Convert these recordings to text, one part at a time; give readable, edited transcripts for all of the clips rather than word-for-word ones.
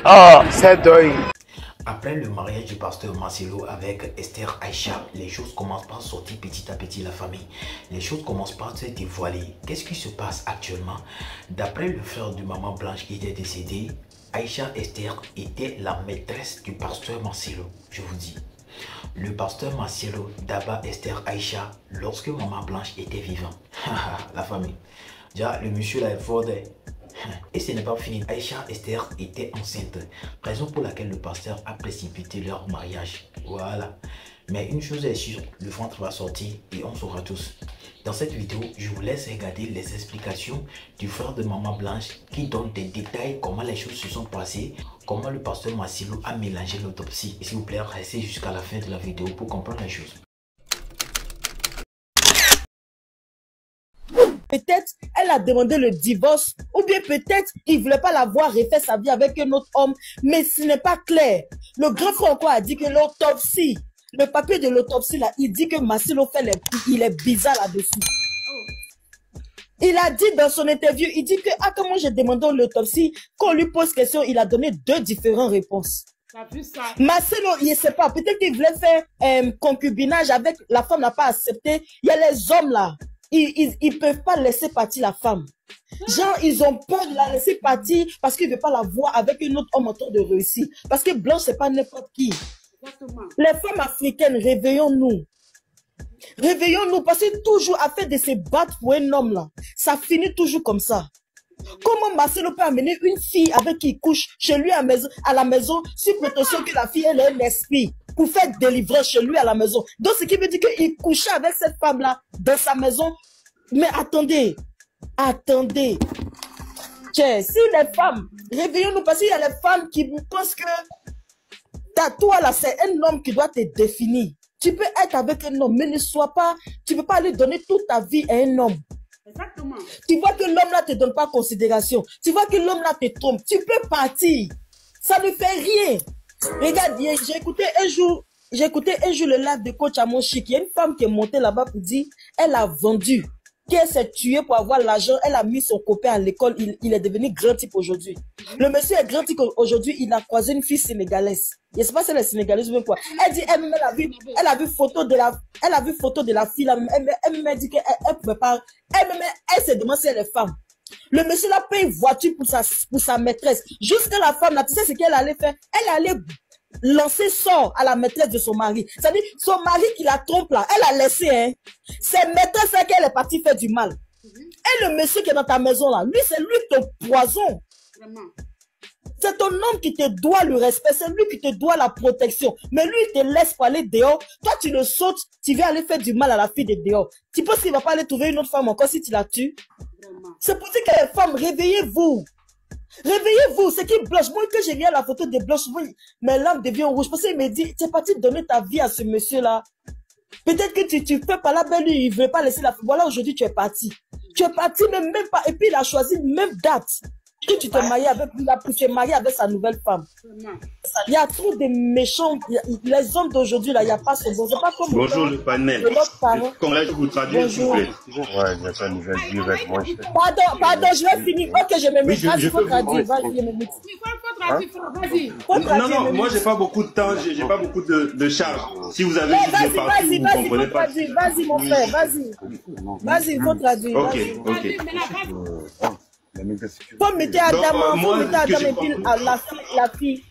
Oh, c'est deuil. Après le mariage du pasteur Marcelo avec Esther Aïcha, les choses commencent par sortir petit à petit la famille. Les choses commencent par se dévoiler. Qu'est-ce qui se passe actuellement? D'après le frère de maman Blanche qui était décédé, Aïcha Esther était la maîtresse du pasteur Marcelo, je vous dis. Le pasteur Marcelo d'Abba Esther Aïcha lorsque maman Blanche était vivante. La famille. Déjà, le monsieur là est fort. Et ce n'est pas fini. Aïcha Esther était enceinte, raison pour laquelle le pasteur a précipité leur mariage. Voilà. Mais une chose est sûre, le ventre va sortir et on saura tous. Dans cette vidéo, je vous laisse regarder les explications du frère de maman Blanche qui donne des détails comment les choses se sont passées, comment le pasteur Marcelo a mélangé l'autopsie. S'il vous plaît, restez jusqu'à la fin de la vidéo pour comprendre les choses. Peut-être elle a demandé le divorce, ou bien peut-être il ne voulait pas la voir refaire sa vie avec un autre homme, mais ce n'est pas clair. Le grand frère encore a dit que l'autopsie, le papier de l'autopsie là, il dit que Marcelo fait il est bizarre là-dessus. Il a dit dans son interview, il dit que quand j'ai demandé l'autopsie, quand on lui pose question, il a donné deux différentes réponses. Marcelo, il ne sait pas, peut-être qu'il voulait faire concubinage avec la femme, n'a pas accepté. Il y a les hommes là. Ils ne peuvent pas laisser partir la femme. Genre, ils ont peur de la laisser partir parce qu'ils ne veulent pas la voir avec un autre homme en train de réussir. Parce que Blanche, ce n'est pas n'importe qui. Exactement. Les femmes africaines, réveillons-nous. Réveillons-nous parce que toujours à faire de se battre pour un homme là, ça finit toujours comme ça. Comment Marcelo peut amener une fille avec qui il couche chez lui à la maison sous prétention que la fille elle est un esprit pour faire délivrer chez lui à la maison. Donc ce qui veut dire qu'il couchait avec cette femme là dans sa maison. Mais attendez, attendez. Tiens, si les femmes, réveillons-nous parce qu'il y a les femmes qui pensent que toi là c'est un homme qui doit te définir. Tu peux être avec un homme mais ne sois pas, tu ne peux pas aller donner toute ta vie à un homme. Exactement. Tu vois que l'homme là te donne pas considération. Tu vois que l'homme là te trompe. Tu peux partir. Ça ne fait rien. Regarde, j'ai écouté un jour le live de coach Amon Chic. Il y a une femme qui est montée là-bas pour dire, elle a vendu, qu'elle s'est tuée pour avoir l'argent. Elle a mis son copain à l'école. Il est devenu grand type aujourd'hui. Le monsieur est grand type aujourd'hui. Il a croisé une fille sénégalaise. Je ne sais pas si elle est sénégalaise ou bien quoi. Elle dit, elle a vu photo de la fille là. Elle m'a dit qu'elle pouvait pas. Elle se demande si elle est femme. Le monsieur là paye une voiture pour sa maîtresse. Jusqu'à la femme là, tu sais ce qu'elle allait faire? Elle allait lancer sort à la maîtresse de son mari. C'est-à-dire, son mari qui la trompe là, elle a laissé, hein. C'est maîtresse qu'elle est partie faire du mal. Et le monsieur qui est dans ta maison là, lui, c'est lui ton poison. Vraiment. C'est ton homme qui te doit le respect, c'est lui qui te doit la protection. Mais lui, il te laisse pour aller dehors. Toi, tu le sautes, tu viens aller faire du mal à la fille de dehors. Tu penses qu'il ne va pas aller trouver une autre femme encore si tu la tues? C'est pour dire que les femmes, réveillez-vous. Réveillez-vous, c'est qui Blanche. Moi, que j'ai vu la photo de Blanche, oui, mes larmes deviennent rouges. Parce qu'il me dit, tu es parti donner ta vie à ce monsieur-là. Peut-être que tu fais pas la belle, lui, il ne veut pas laisser la fille. Voilà, aujourd'hui, tu es parti. Tu es parti, mais même pas. Et puis, il a choisi une même date. Que tu t'es marié avec lui, tu es marié avec sa nouvelle femme. Il y a trop de méchants. Les hommes d'aujourd'hui, là, il n'y a pas ce bon. C'est pas comme bonjour le panel. Comme là, je vous traduis, s'il vous plaît. Ouais, il y a pas de nouvelle directe. Moi, pardon, je vais finir. Ok, je me mets. Il faut traduire. Vas-y, je me mets. Non, moi, j'ai pas beaucoup de temps. J'ai pas beaucoup de charges. Si vous avez juste des parties, vous ne comprenez pas. Vas-y, mon frère, vas-y. Vas-y, il faut traduire. Ok. Faut mettre Adam et puis la fille.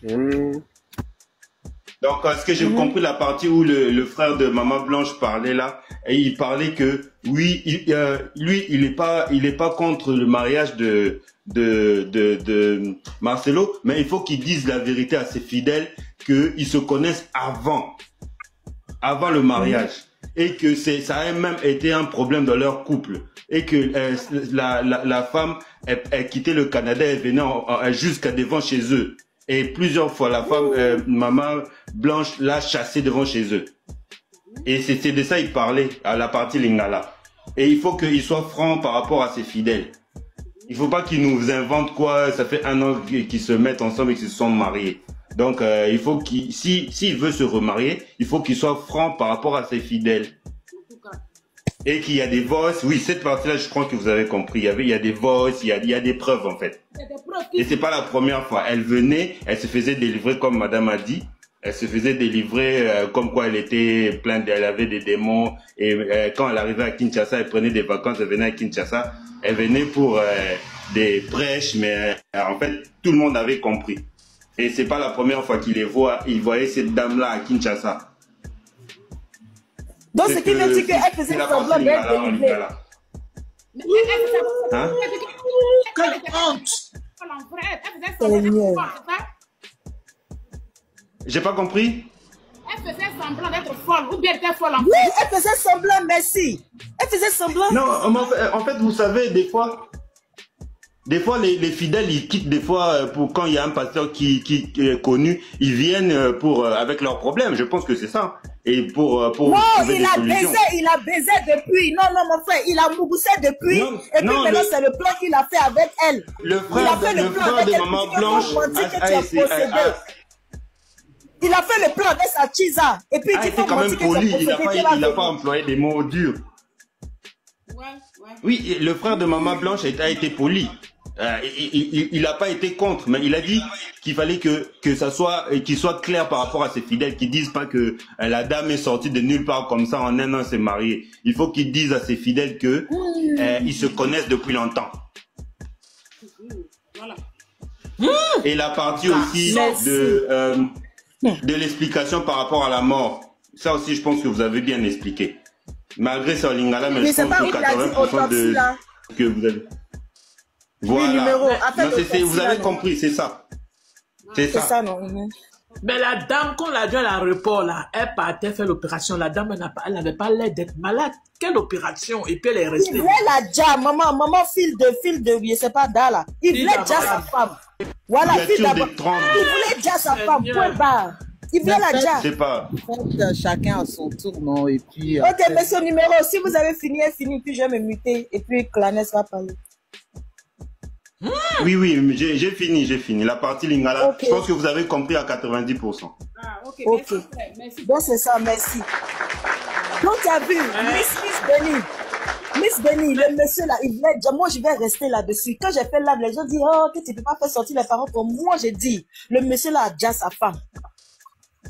Donc, ce que j'ai compris, la partie où le frère de Maman Blanche parlait là, et il parlait que, oui, lui, il est pas contre le mariage de Marcelo, mais il faut qu'il dise la vérité à ses fidèles, qu'ils se connaissent avant le mariage. Et que ça a même été un problème dans leur couple. Et que la femme, elle quittait le Canada, elle venait jusqu'à devant chez eux. Et plusieurs fois, la femme, Maman Blanche, l'a chassé devant chez eux. Et c'est de ça il parlait, à la partie Lingala. Et il faut qu'il soit franc par rapport à ses fidèles. Il faut pas qu'il nous invente quoi, ça fait 1 an qu'ils se mettent ensemble et qu'ils se sont mariés. Donc, il faut s'il veut se remarier, il faut qu'il soit franc par rapport à ses fidèles. Et qu'il y a des voices. Oui, cette partie-là, je crois que vous avez compris. Il y a des voices, il y a des preuves en fait. Et c'est pas la première fois. Elle venait, elle se faisait délivrer comme madame a dit. Elle se faisait délivrer comme quoi elle était pleine, elle avait des démons. Et quand elle arrivait à Kinshasa, elle prenait des vacances, elle venait à Kinshasa. Elle venait pour des prêches, mais en fait, tout le monde avait compris. Et c'est pas la première fois qu'il les voit. Il voyait cette dame-là à Kinshasa. Donc, ce qui veut dire qu'elle faisait semblant d'être délivrée. Hein? Quelle honte! Seigneur. J'ai pas compris. Elle faisait semblant d'être folle, ou bien elle était folle en fait. Oui, elle faisait semblant, merci. Elle faisait semblant. Non, en fait, vous savez, des fois, les fidèles, ils quittent des fois pour quand il y a un pasteur qui est connu, ils viennent pour avec leurs problèmes. Je pense que c'est ça. Et pour non, trouver il des a solutions. baisé, il a baisé depuis. Non, non, mon frère, il a mougoussé depuis. Non, et puis non, maintenant, c'est le plan qu'il a fait avec elle. Le Il a frère, fait le plan avec de elle. Maman Puis Blanche on dit que tu as possédé. Il a fait le plan avec sa chisa. Et puis a tu été peux quand même mentir que tu as poli. possédé. Il n'a pas employé des mots durs. Oui, le frère de Maman Blanche a été poli. Il n'a pas été contre, mais il a dit qu'il fallait que ça soit, qu'il soit clair par rapport à ses fidèles, qu'ils disent pas que la dame est sortie de nulle part comme ça en un an s'est mariée. Il faut qu'ils disent à ses fidèles que ils se connaissent depuis longtemps. Voilà. Et la partie aussi de l'explication par rapport à la mort, ça aussi je pense que vous avez bien expliqué. Malgré ça, Lingala, mais je pense que 80% de ce que vous avez. Voilà. Numéro. Non, vous avez compris, c'est ça. C'est ça. Non. Mais la dame, quand l'a dit à l'aéroport, là, elle partait faire l'opération. La dame, elle n'avait pas l'air d'être malade. Quelle opération? Et puis elle est restée. Il voulait la déjà, maman, fil de, je sais pas, là. Il voulait déjà sa femme. Voilà, fil d'abord. Il voulait déjà sa femme, point barre. Il voulait la déjà. Je sais pas. Chacun à son tour, non? Et puis. Ok, monsieur numéro, si vous avez fini, fini, puis je vais me muter, et puis Clanès va parler. Oui, j'ai fini. La partie Lingala, Okay. Je pense que vous avez compris à 90%. Ah, ok. Merci. Bon, c'est ça, merci. Donc, tu as vu, Miss Benny, le monsieur là, il voulait dire, moi je vais rester là-dessus. Quand j'ai fait là, les gens disent, oh, que tu ne peux pas faire sortir les parents comme moi, j'ai dit, le monsieur là a déjà sa femme.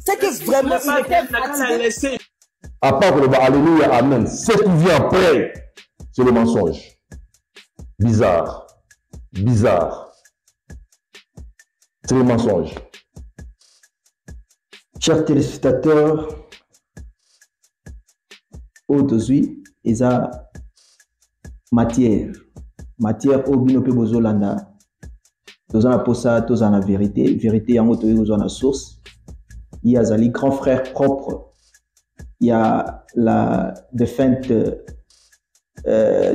C'est que vraiment, il était fatigué. À part le Alléluia, Amen. Ce qui vient après, c'est le mensonge. Bizarre. C'est le mensonge. Chers téléspectateurs, aujourd'hui, il y a matière au binope bozolanda. Dans la posa, dans la vérité, en auto, dans la source. Il y a les grands frères propres. Il y a la défunte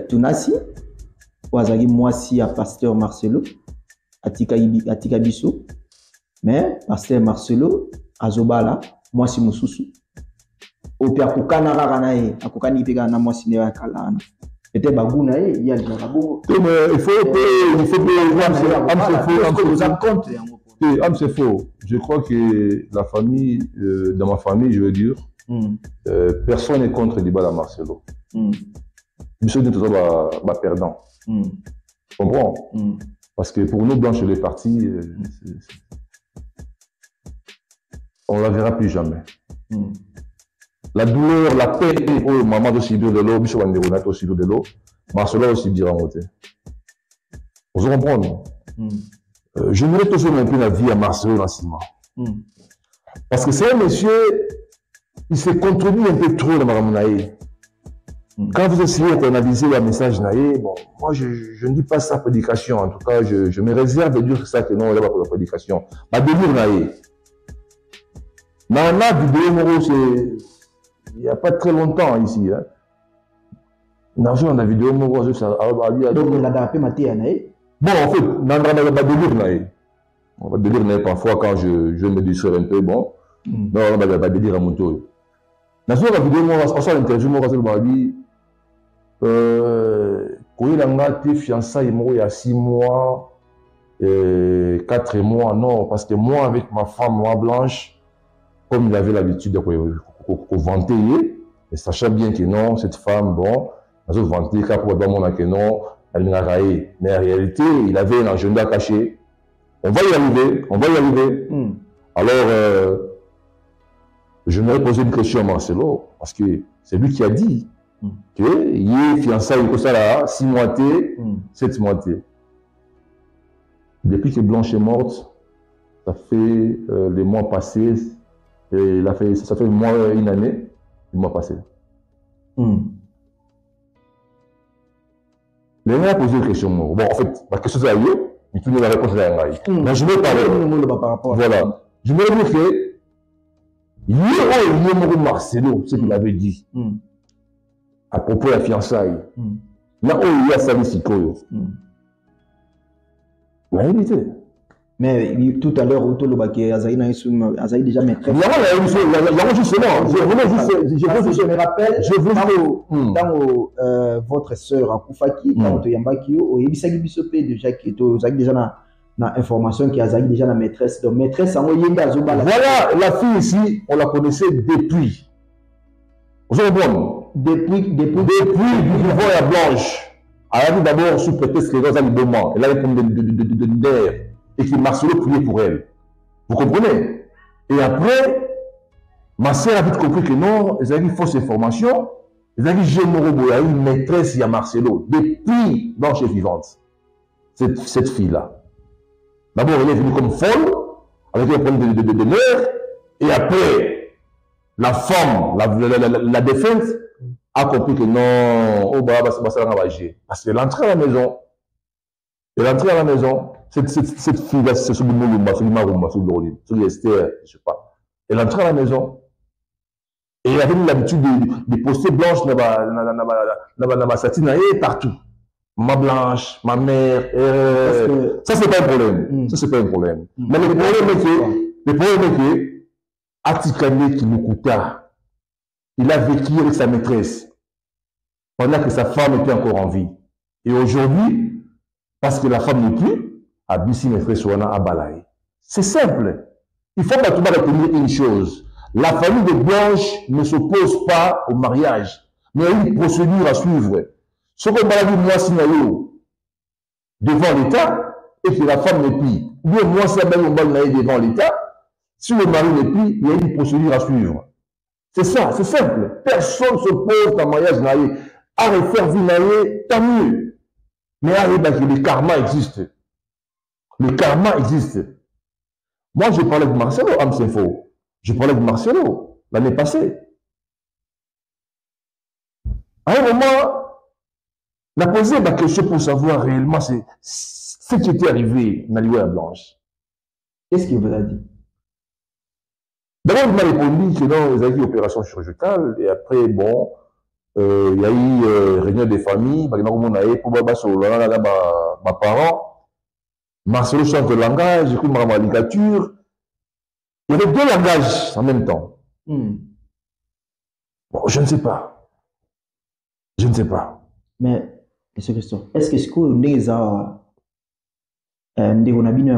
Tunasi. Ouazagi Moisi à Pasteur Marcelo, Atika Bissou, mais Pasteur Marcelo, Azobala, Moisi Moussousou. Au pire, Koukana Ranae, Akokani Pegana Moisi Nera Kalana. Peut-être Bagounae, il y a le Gabon. Il faut c'est faux. Je crois que la famille, dans ma famille, je veux dire, personne n'est contre Dibala Marcelo. Monsieur dit tout ça, perdant. Tu comprends? Parce que pour nous, Blanche, les partis, on ne la verra plus jamais. La douleur, la peine, oh, maman aussi de l'eau, Bishop Anderonat aussi de l'eau, Marcelo aussi dira monter. Vous comprenez? Je n'aurais toujours un peu la vie à Marcelo Nassima. Parce que c'est un monsieur, il s'est contredit un peu trop dans Maramonaï. Quand vous essayez d'analyser le message naïe, bon, moi je ne dis pas ça prédication, en tout cas je me réserve de dire ça que non, il n'y a pas pour la prédication. Ma délire naïe. Dans la vidéo, il n'y a pas très longtemps ici. Hein. Dans la vidéo, donc on a appelé Mathieu naïe. Bon, en fait, dans la délire naïe. On va délire naïe parfois quand je me distraire un peu, bon. Non, on va délire à mon tour. Dans la vidéo, on sort l'interview, on va dire. Quand il a été fiancé il y a 6 mois, 4 mois, non, parce que moi avec ma femme, moi blanche, comme il avait l'habitude de vanter, Mais sachant bien que non, cette femme, bon, elle a vanté que non, elle n'a pas. Mais en réalité, il avait un agenda caché. On va y arriver, on va y arriver. Alors, je m'aurais posé une question à Marcelo, parce que c'est lui qui a dit qu'il est fiançailles comme ça là, 6 mois, 7 mois. Depuis que Blanche est morte, ça fait les mois passés, et ça fait une année, les mois passés. Les gens ont posé une question. Bon, en fait, la question c'est à eux, mais tout le monde a répondu à la mais je vais parler. Voilà. Je vais dire que il y a Marcelo, ce qu'il avait dit à propos de la fiançaille. Là où il y a Sali Sikoyo. La réalité. Mais tout à l'heure, Otto Lobaki, Azaï déjà maîtresse. Je me rappelle, dans votre sœur Akoufaki, dans Otoyambaki, au Yebisagi Bisopé, déjà qui est déjà na information qui a déjà la maîtresse. Donc, maîtresse, voilà, la fille ici, on la connaissait depuis. Depuis du niveau à Blanche. Elle a dit d'abord sous prétexte qu'elle est dans un moment. Elle a répondu de d'air. Et que Marcelo priait pour elle. Vous comprenez? Et après, ma sœur a vite compris que non, elle a eu une fausse information. Elle a dit, j'ai une maîtresse, il y a Marcelo. Depuis Blanche est vivante. Cette fille-là. D'abord, elle est venue comme folle, avec un problème de nerfs, et après, la femme, la défunte, a compris que non, oh bah, ça va agir. Parce qu'elle est entrée à la maison. Elle est entrée à la maison. Cette fille-là, c'est sur le Moulumba, sur le Marumba, sur le Dorline, sur l'Esther, je sais pas. Elle est entrée à la maison. Et elle avait l'habitude de poster Blanche dans ma satine partout. Ma Blanche, ma mère, ça c'est pas un problème. Ça c'est pas un problème. Mais le problème est que, Atikane qui nous coûta, il a vécu avec sa maîtresse pendant que sa femme était encore en vie. Et aujourd'hui, parce que la femme n'est plus, Abissi maîtresse Wana à Balaï. C'est simple. Il faut pas tout retenir une chose. La famille de Blanche ne s'oppose pas au mariage, mais il y a une procédure à suivre. Ce qu'on va dire, moi, si devant l'État, et que la femme n'est plus, ou bien moi, si devant l'État, si le mari n'est plus, il y a une procédure à suivre. C'est ça, c'est simple. Personne ne s'oppose à un mariage naïe. À refaire vie naïe, tant mieux. Mais le karma existe. Le karma existe. Moi, je parlais de Marcelo, Amsenfo. Je parlais de Marcelo l'année passée. À un moment, on a posé ma question pour savoir réellement ce qui était arrivé dans l'Ivoire Blanche. Qu'est-ce qu'il vous a dit? D'abord, il m'a répondu que non, ils avaient eu opération chirurgicale, et après, bon, il y a eu réunion des familles, pour ma parents, Marcelo change de langage, j'écoute ma ligature. Il y avait 2 langages en même temps. Bon, je ne sais pas. Je ne sais pas. Mais, est-ce que ce qu'on est à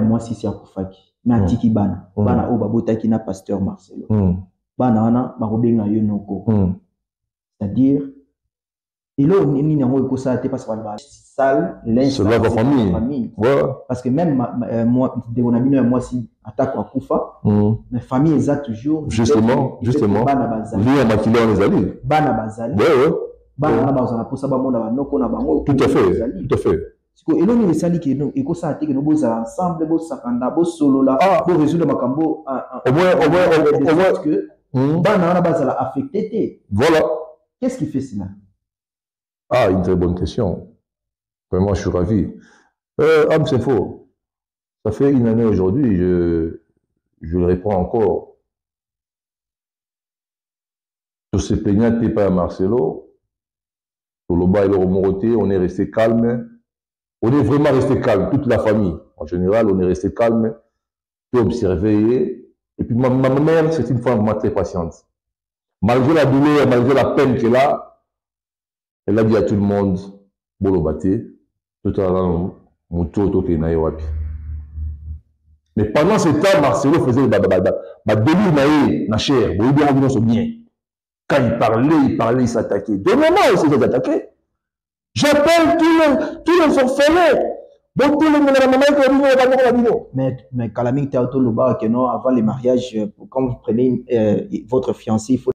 moi si c'est à Koufaki, mais à Tiki Bana, Bana Obabota qui n'a pasteur Marcelo. Bana Ana, Barobenga Yonoko. C'est-à-dire, et là, on est en train de parce que salle, c'est la famille. Parce que même moi, moi, si attaque à Koufa, mes familles, elles ont toujours. Justement. Lui, Makila, les alliés. Bana Bazali. Bana Bazala, pour ça, tout à fait. Et là, on est sali qui nous, et qu'on s'attend que nous bossons ensemble, bossons solo là, pour résoudre ma cambo. Au moins, que Bana Bazala affecté. Voilà. Qu'est-ce qui fait cela? Ah, une très bonne question. Vraiment, je suis ravi. C'est faux. Ça fait une année aujourd'hui, je le réponds encore. Sur ces plaignants, t'es pas à Marcelo. Sur le bas et le remoroté, on est resté calme. On est vraiment resté calme, toute la famille. En général, on est resté calme. Tout observé. Et puis, ma mère, c'est une femme vraiment très patiente. Malgré la douleur, malgré la peine qu'elle a, elle a dit à tout le monde, Bolobate, tout à l'heure, mais pendant ce temps, Marcelo faisait ma délire naïe, na chair, bien. Quand il parlait, il s'attaquait. De moment, il s'est attaqué. J'appelle tous les orphelins. Donc, tous les mamans. Mais Calamine Théoto Loba, que non, avant le mariage, quand vous prenez votre fiancé, il faut